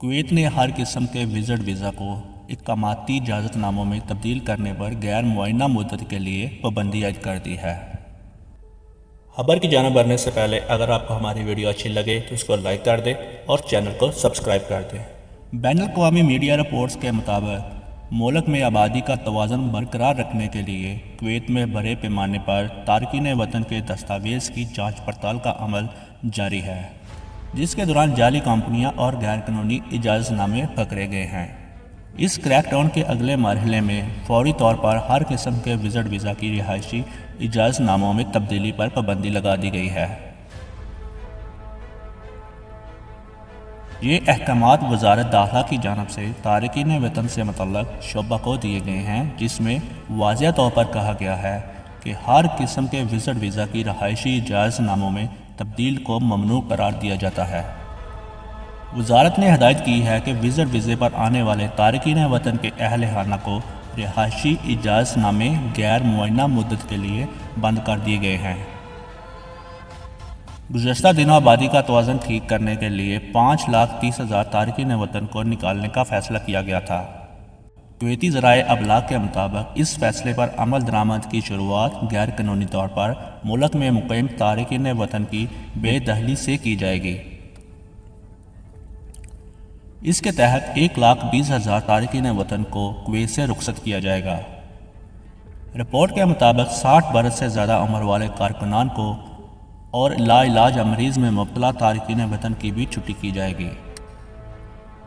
Kuwait ने हर किस्म के विज़िट वीज़ा को इक़ामती इजाज़तनामों में तब्दील करने पर गैर मुअय्यना मुद्दत के लिए पाबंदी आयद कर दी है। खबर की जानिब बढ़ने से पहले अगर आपको हमारी वीडियो अच्छी लगे तो इसको लाइक कर दें और चैनल को सब्सक्राइब कर दें। बैनुल-अक़वामी मीडिया रिपोर्ट्स के मुताबिक मुल्क में आबादी का तवाज़ुन बरकरार रखने के लिए कुवैत में बड़े पैमाने पर तारकीन वतन के दस्तावेज़ की जाँच पड़ताल का अमल जारी है, जिसके दौरान जाली कंपनियां और गैर कानूनी इजाज़तनामे पकड़े गए हैं। इस क्रैकडाउन के अगले मरहले में फौरी तौर पर हर किस्म के विज़िट वीज़ा की रिहायशी इजाज़तनामों में तब्दीली पर पाबंदी लगा दी गई है। ये अहकामात वज़ारत दाखिला की जानिब से तारकीन वतन से मुतल्लक़ शोबा को दिए गए हैं, जिसमें वाज़ेह तौर पर कहा गया है कि हर किस्म के विज़िट वीज़ा की रिहायशी इजाज़तनामों में तब्दील को ममनू करार दिया जाता है। वज़ारत ने हदायत की है कि विज़िट वीज़े पर आने वाले तारकीन वतन के अहल खाना को रिहायशी इजाज़तनामे गैर मुअय्यना मुद्दत के लिए बंद कर दिए गए हैं। गुज़श्ता दिनों आबादी का तवाज़ुन ठीक करने के लिए 5,30,000 तारकीन वतन को निकालने का फ़ैसला किया गया था। कुवैती ज़राए अबलाग के मुताबिक इस फैसले पर अमल दरामद की शुरुआत गैर कानूनी तौर पर मुल्क में मुक़ीम तारकीन वतन की बेदखली से की जाएगी। इसके तहत 1,20,000 तारकीन वतन को कुवैत से रुखसत किया जाएगा। रिपोर्ट के मुताबिक 60 बरस से ज़्यादा उम्र वाले कारकुनान को और लाइलाज अमरीज़ में मुब्तला तारकीन वतन की भी छुट्टी की जाएगी।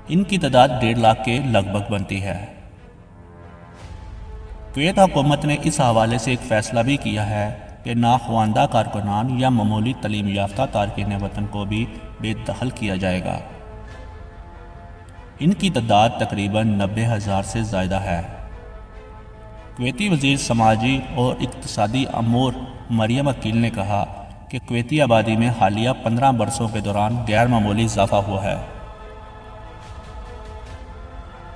इनकी तादाद 1.5 लाख के लगभग बनती है। कुवैत हुकूमत ने इस हवाले से एक फ़ैसला भी किया है कि नाख्वानदा कारकुनान या मामूली तलीम याफ्ता तारकीन वतन को भी बेदखल किया जाएगा। इनकी तादाद तकरीबन 90,000 से ज़्यादा है। कुवैती वज़ीर समाजी और इक़्तिसादी अमूर मरियम अकील ने कहा कि कुवैती आबादी में हालिया 15 बरसों के दौरान गैर मामूली इजाफा हुआ है।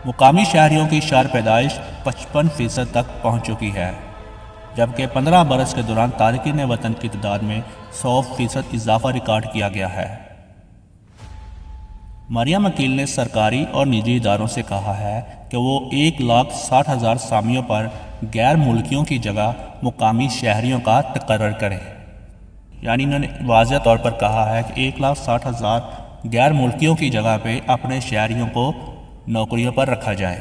मुकामी शहरियों की शरह पैदाइश 55% तक पहुँच चुकी है, जबकि 15 बरस के दौरान तारकीन वतन की तादाद में 100% इजाफा रिकॉर्ड किया गया है। मरियम अकील ने सरकारी और निजी इदारों से कहा है कि वो 1,60,000 सामियों पर गैर मुल्कियों की जगह मुकामी शहरियों का तकर्रर करें। यानी इन्होंने वाज़ेह तौर पर कहा है कि 1,60,000 गैर मुल्कियों की जगह पे अपने शहरियों को नौकरियों पर रखा जाए।